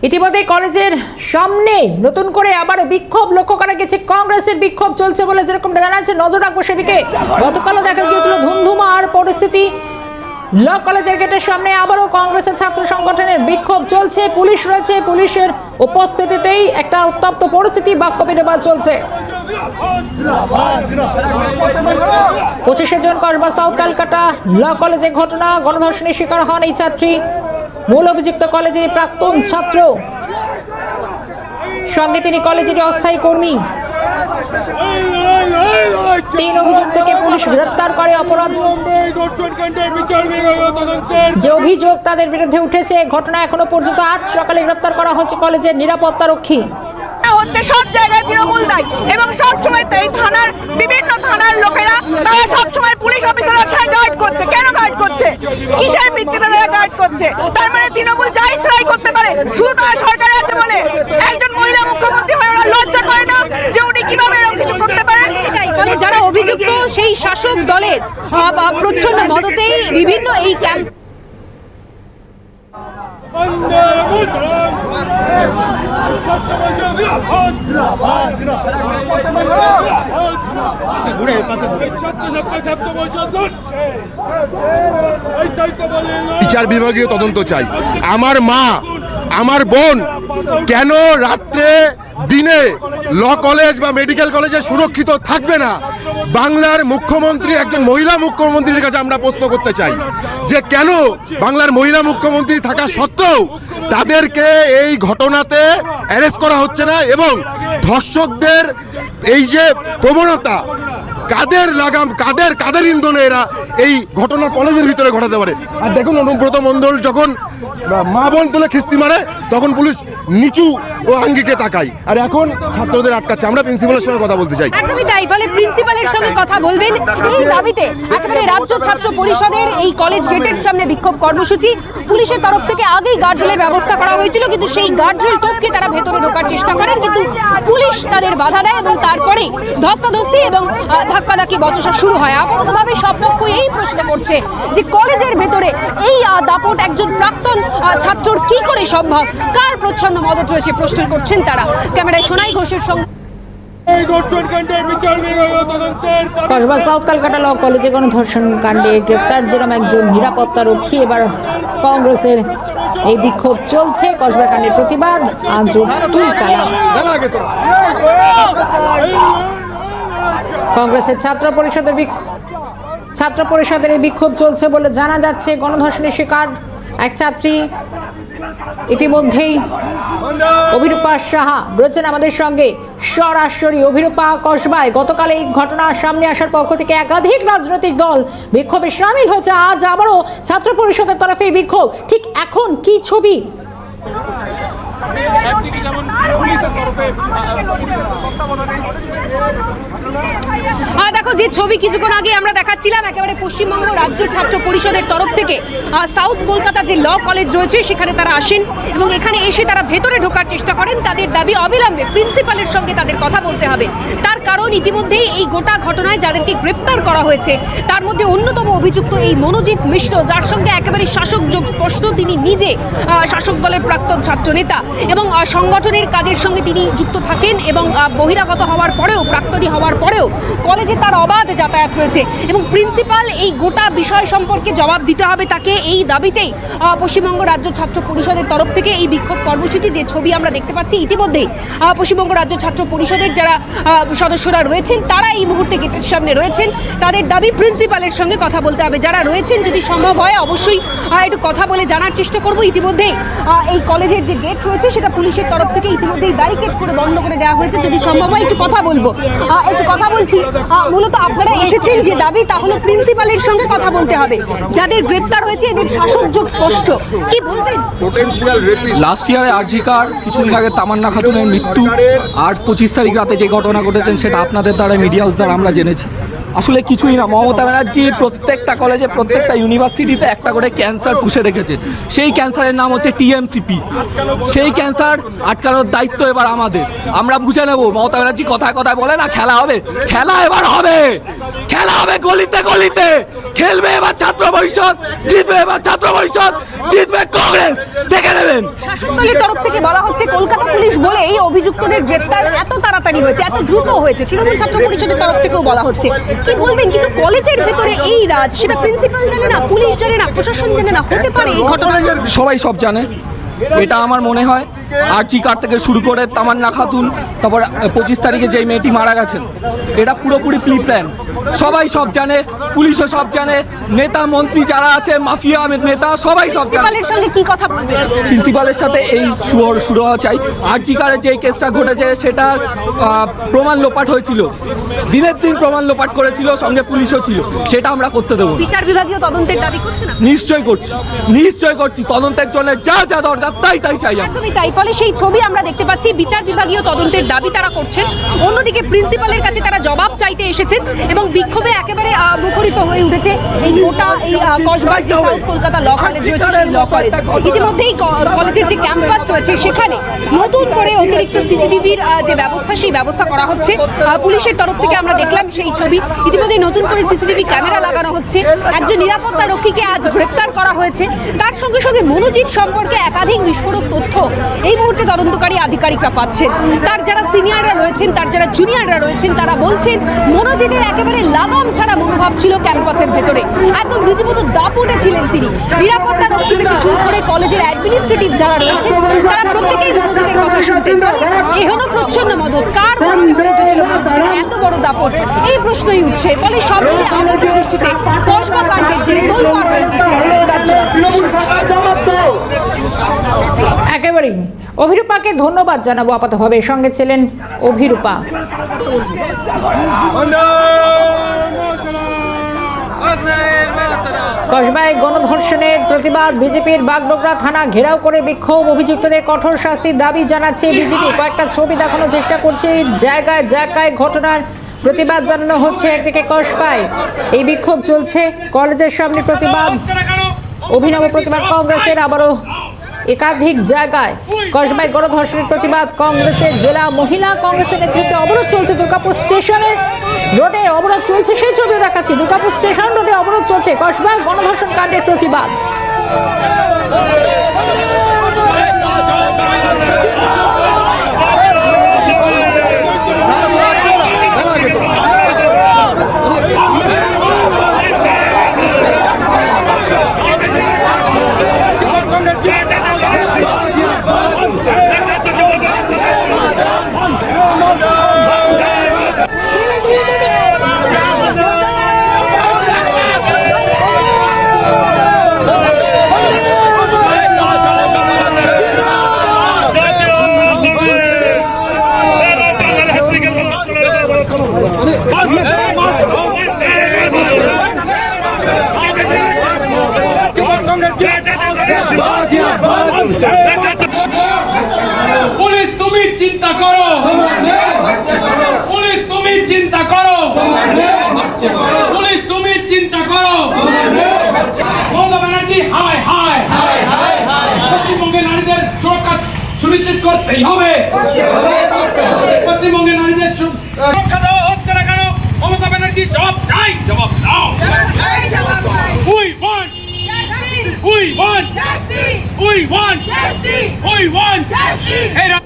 ইতিমধ্যে কলেজের সামনে নতুন করে আবার বিক্ষোভ লক্ষ্য করা গেছে। কংগ্রেসের বিক্ষোভ চলছে বলে যেরকম জানা যাচ্ছে, নজর রাখবো সেদিকে। গতকালও দেখা গিয়েছিল ধুমধুমার পরিস্থিতি। ল কলেজের গেটের সামনে আবারও কংগ্রেসের ছাত্র সংগঠনের বিক্ষোভ চলছে। পুলিশ রয়েছে, পুলিশের উপস্থিতিতেই একটা উত্তপ্ত পরিস্থিতি, বাক্য বিনিময় চলছে। 25 জন কসবা সাউথ ক্যালকাটা ল কলেজে ঘটনা, গণধর্ষণের শিকার হন এই ছাত্রী। মূল অভিযুক্ত কলেজের প্রাক্তন ছাত্র, সঙ্গে তিনি কলেজের অস্থায়ী কর্মী। 3 অভিযুক্তকে পুলিশ গ্রেফতার করে। অপরাধ যে অভিযোগ তাদের বিরুদ্ধে উঠেছে, ঘটনা এখনো পর্যন্ত আজ সকালে গ্রেফতার করা হচ্ছে কলেজের নিরাপত্তা রক্ষী। হচ্ছে সব জায়গায় তৃণমূল দায়ী এবং সবসময় এই থানার বিভিন্ন থানার লোকেরা তারা সবসময় পুলিশ অফিসারের সাথে গার্ড করছে। কেন গার্ড করছে? কিসের ভিত্তিতে তারা গার্ড করছে? তার মানে তৃণমূল যা ইচ্ছাই করতে পারে, শুধু তারা সরকারে আছে বলে। একজন মহিলা মুখ্যমন্ত্রী হয়ে ওরা লজ্জা করে না যে উনি কিভাবে এরকম কিছু করতে পারেন? যারা অভিযুক্ত সেই শাসক দলের প্রচ্ছন্ন মদতেই বিভিন্ন এই ক্যাম্প বিচার বিভাগীয় তদন্ত চাই। আমার মা, আমার বোন কেন রাত্রে দিনে ল কলেজ বা মেডিকেল কলেজে সুরক্ষিত থাকবে না? বাংলার মুখ্যমন্ত্রী, একজন মহিলা মুখ্যমন্ত্রীর কাছে আমরা প্রশ্ন করতে চাই যে কেন বাংলার মহিলা মুখ্যমন্ত্রী থাকা সত্ত্বেও তাদেরকে এই ঘটনাতে অ্যারেস্ট করা হচ্ছে না, এবং ধর্ষকদের এই যে প্রবণতা, কাদের লাগাম, কাদের ইন্ধনে এরা এই ঘটনা কলেজের ভিতরে ঘটাতে পারে? আর দেখুন, অনুব্রত মণ্ডল যখন মা বোন তুলে খিস্তি মারে তখন পুলিশ নিচু ও আঙ্গিকে তাকায়, আর এখন ছাত্রদের আটকাচ্ছে। আমরা প্রিন্সিপালের সঙ্গে কথা বলতে চাই। একদমই তাই, ফলে প্রিন্সিপালের সঙ্গে কথা বলবেন এই দাবিতে একেবারে রাজ্য ছাত্র পরিষদের এই কলেজ গেটের সামনে বিক্ষোভ কর্মসূচি। পুলিশের তরফ থেকে আগেই গার্ডরেলের ব্যবস্থা করা হয়েছিল, কিন্তু সেই গার্ডরেল টপকে তারা ভেতরে ঢোকার চেষ্টা করেন, কিন্তু পুলিশ তাদের বাধা দেয় এবং তারপরে ধস্তাধস্তি এবং ধাক্কাধাক্কি বচসা শুরু হয়। আপাততভাবে সব পক্ষ এই প্রশ্ন করছে যে কলেজের ভেতরে এই দাপট একজন প্রাক্তন ছাত্রর কি করে সম্ভব, কার প্রচ্ছন্ন মদত রয়েছে প্রশ্ন করছেন তারা। ক্যামেরায় সোনাই ঘোষের সঙ্গে কসবা সাউথ ক্যালকাটা ল কলেজে গণধর্ষণ কাণ্ডে গ্রেপ্তার যেরকম একজন নিরাপত্তা রক্ষী। এবার কংগ্রেসের এই বিক্ষোভ চলছে, কসবা কাণ্ডের প্রতিবাদ আজ তুলকালাম। কংগ্রেসের ছাত্র পরিষদের এই বিক্ষোভ চলছে বলে জানা যাচ্ছে। গণধর্ষণের শিকার এক ছাত্রী, ইতিমধ্যেই অভিরূপা সাহা রয়েছেন আমাদের সঙ্গে সরাসরি। অভিরূপা, কসবায় গতকাল এই ঘটনা সামনে আসার পক্ষ থেকে একাধিক রাজনৈতিক দল বিক্ষোভে সামিল হয়েছে। আজ আবারও ছাত্র পরিষদের তরফে এই বিক্ষোভ, ঠিক এখন কি ছবি? দেখো, যে ছবি কিছুক্ষণ আগে আমরা দেখাচ্ছিলাম, একেবারে পশ্চিমবঙ্গ রাজ্য ছাত্র পরিষদের তরফ থেকে সাউথ কলকাতা যে ল কলেজ রয়েছে সেখানে তারা আসেন এবং এখানে এসে তারা ভেতরে ঢোকার চেষ্টা করেন। তাদের দাবি অবিলম্বে প্রিন্সিপালের সঙ্গে তাদের কথা বলতে হবে। তার কারণ ইতিমধ্যেই এই গোটা ঘটনায় যাদেরকে গ্রেপ্তার করা হয়েছে তার মধ্যে অন্যতম অভিযুক্ত এই মনোজিৎ মিশ্র, যার সঙ্গে একেবারে শাসক যোগ স্পষ্ট। তিনি নিজে শাসক দলের প্রাক্তন ছাত্র নেতা এবং সংগঠনের কাজের সঙ্গে তিনি যুক্ত থাকেন, এবং বহিরাগত হওয়ার পরেও, প্রাক্তনী হওয়ার পরেও কলেজে তার অবাধ যাতায়াত রয়েছে এবং প্রিন্সিপাল এই গোটা বিষয় সম্পর্কে জবাব দিতে হবে তাকে। এই দাবিতেই পশ্চিমবঙ্গ রাজ্য ছাত্র পরিষদের তরফ থেকে এই বিক্ষোভ কর্মসূচি, যে ছবি আমরা দেখতে পাচ্ছি। ইতিমধ্যেই পশ্চিমবঙ্গ রাজ্য ছাত্র পরিষদের যারা সদস্যরা রয়েছেন তারা এই মুহূর্তে গেটের সামনে রয়েছেন। তাদের দাবি প্রিন্সিপালের সঙ্গে কথা বলতে হবে। যারা রয়েছেন যদি সম্ভব হয় অবশ্যই একটু কথা বলে জানার চেষ্টা করব। ইতিমধ্যেই এই কলেজের যে গেট রয়েছে সেটা পুলিশের তরফ থেকে ইতিমধ্যেই ব্যারিকেড করে বন্ধ করে দেওয়া হয়েছে। যদি সম্ভব হয় একটু কথা বলবো, একটু কথা বলছি। মূলত আপনারা এসেছেন যে দাবি, তা হলো প্রিন্সিপালের সঙ্গে কথা বলতে হবে। যাদের গ্রেপ্তার হয়েছে এদের শাসক যোগ স্পষ্ট। কি বলবেন? লাস্ট ইয়ারে আরজিকার, কিছুদিন আগে তামান্না খাতুনের মৃত্যু, আর 25 তারিখ রাতে যে ঘটনা ঘটেছেন সেটা আপনাদের দ্বারা, মিডিয়া হাউস দ্বারা আমরা জেনেছি। আসলে কিছুই না। মমতা ব্যানার্জি প্রত্যেকটা কলেজে প্রত্যেকটা ইউনিভার্সিটিতে একটা করে ক্যান্সার পুষে রেখেছে। সেই ক্যান্সারের নাম হচ্ছে টিএমসিপি। সেই ক্যান্সার আটকানোর দায়িত্ব এবার আমাদের। আমরা বুঝে নেব। মমতা ব্যানার্জি কথায় কথায় বলে না খেলা হবে, খেলা এবার হবে, খেলা হবে গলিতে গলিতে। খেলবে এবার ছাত্র পরিষদ, জিতবে এবার ছাত্র পরিষদ, জিতবে কংগ্রেস, দেখে নেবেন। শাসক দলের তরফ থেকে বলা হচ্ছে কলকাতা পুলিশ বলে এই অভিযুক্তদের গ্রেপ্তার এত তাড়াতাড়ি হয়েছে, এত দ্রুত হয়েছে। তৃণমূল ছাত্র পরিষদের তরফ থেকেও বলা হচ্ছে। কি বলবেন? কিন্তু কলেজের ভেতরে এই রাজ, সেটা প্রিন্সিপাল জানে না, পুলিশ জানে না, প্রশাসন জানে না, হতে পারে এই ঘটনা? সবাই সব জানে। এটা আমার মনে হয় আরজি কার থেকে শুরু করে তামান্না খাতুন, তারপর 25 তারিখে যেই মেয়েটি মারা গেছেন, এটা পুরোপুরি প্রি প্ল্যান। সবাই সব জানে, পুলিশও সব জানে, নেতা মন্ত্রী যারা আছে, মাফিয়া নেতা সবাই সব জানে। প্রিন্সিপালের সঙ্গে কি কথা বলবেন? প্রিন্সিপালের সাথে এই শুরু হওয়া চাই। আরজি কারের যে কেসটা ঘটেছে সেটার প্রমাণ লোপাট হয়েছিল, দিনের দিন প্রমাণ লোপাট করেছিল, সঙ্গে পুলিশও ছিল। সেটা আমরা করতে দেবো না। বিচার বিভাগীয় তদন্তের দাবি করছেন আপনি? নিশ্চয় করছি, নিশ্চয় করছি। তদন্তের জন্য যা যা দরকার তাই তাই চাই আমরা। একদমই তাই। ফলে সেই ছবি আমরা দেখতে পাচ্ছি, বিচার বিভাগীয় তদন্তের দাবি তারা করছেন। অন্যদিকে প্রিন্সিপালের কাছে তারা জবাব চাইতে এসেছেন এবং বিক্ষোভে একেবারে মুখরিত হয়ে উঠেছে এই গোটা এই কসবার যে সাউথ কলকাতা ল কলেজ রয়েছে, সেই ল কলেজ। ইতিমধ্যেই কলেজের যে ক্যাম্পাস রয়েছে সেখানে নতুন করে অতিরিক্ত সিসিটিভির যে ব্যবস্থা, সেই ব্যবস্থা করা হচ্ছে পুলিশের তরফ থেকে। আমরা দেখলাম সেই ছবি। ইতিমধ্যে নতুন করে সিসিটিভি ক্যামেরা লাগানো হচ্ছে। একজন নিরাপত্তা রক্ষীকে আজ গ্রেপ্তার করা হয়েছে। তার সঙ্গে সঙ্গে মনোজিৎ সম্পর্কে একাধিক বিস্ফোরক তথ্য এই মুহূর্তে তদন্তকারী আধিকারিকরা পাচ্ছেন। তার যারা সিনিয়ররা রয়েছেন, তার যারা জুনিয়ররা রয়েছেন, তারা বলছেন মনোজিতের একেবারে লাগাম ছাড়া মনোভাব ছিল ক্যাম্পাসের ভেতরে। একদম রীতিমতো দাপুটে ছিলেন তিনি। নিরাপত্তা রক্ষী থেকে শুরু করে কলেজের অ্যাডমিনিস্ট্রেটিভ যারা রয়েছেন, তারা প্রত্যেকেই মনোজিতের কথা শুনতেন। এহেন প্রচ্ছন্ন মদত কার বরাতে হয়ে উঠেছিল মনোজিতের এত বড় দাপট, এই প্রশ্নই উঠছে। ফলে সব মিলে আমাদের দৃষ্টিতে কসবা কাণ্ডের জেরে তোলপাড় হয়ে উঠেছে রাজ্য রাজনীতি। একেবারেই অভিরূপাকে ধন্যবাদ জানাবো আপাতভাবে। সঙ্গে ছিলেন অভিরূপা। কসবায় গণধর্ষণের প্রতিবাদ, বিজেপির বাগডোগরা থানা ঘেরাও করে বিক্ষোভ, অভিযুক্তদের কঠোর শাস্তির দাবি জানাচ্ছে বিজেপি। কয়েকটা ছবি দেখানোর চেষ্টা করছে। জায়গায় জায়গায় ঘটনার প্রতিবাদ জানানো হচ্ছে। একদিকে কসবায় এই বিক্ষোভ চলছে, কলেজের সামনে প্রতিবাদ, অভিনব প্রতিবাদ কংগ্রেসের। আবারও একাধিক জায়গায় কসবায় গণধর্ষণের প্রতিবাদ, কংগ্রেসের জেলা মহিলা কংগ্রেসের নেতৃত্বে অবরোধ চলছে। দুর্গাপুর স্টেশনের রোডে অবরোধ চলছে, সেই ছবিও দেখাচ্ছি। দুর্গাপুর স্টেশন রোডে অবরোধ চলছে কসবায় গণধর্ষণ কাণ্ডের প্রতিবাদ। পুলিশ তুমি চিন্তা করো, পুলিশ তুমি চিন্তা করো, পুলিশ তুমি চিন্তা করো। মমতা ব্যানার্জি হায় হায়, পশ্চিমবঙ্গের নারীদের সুরক্ষা সুনিশ্চিত করতেই হবে। পশ্চিমবঙ্গের নারীদের সুরক্ষা দেওয়া হচ্ছে না কেন? মমতা ব্যানার্জি জবাব চাই, জবাব দাও। We want justice. We want justice. We want justice. We want justice.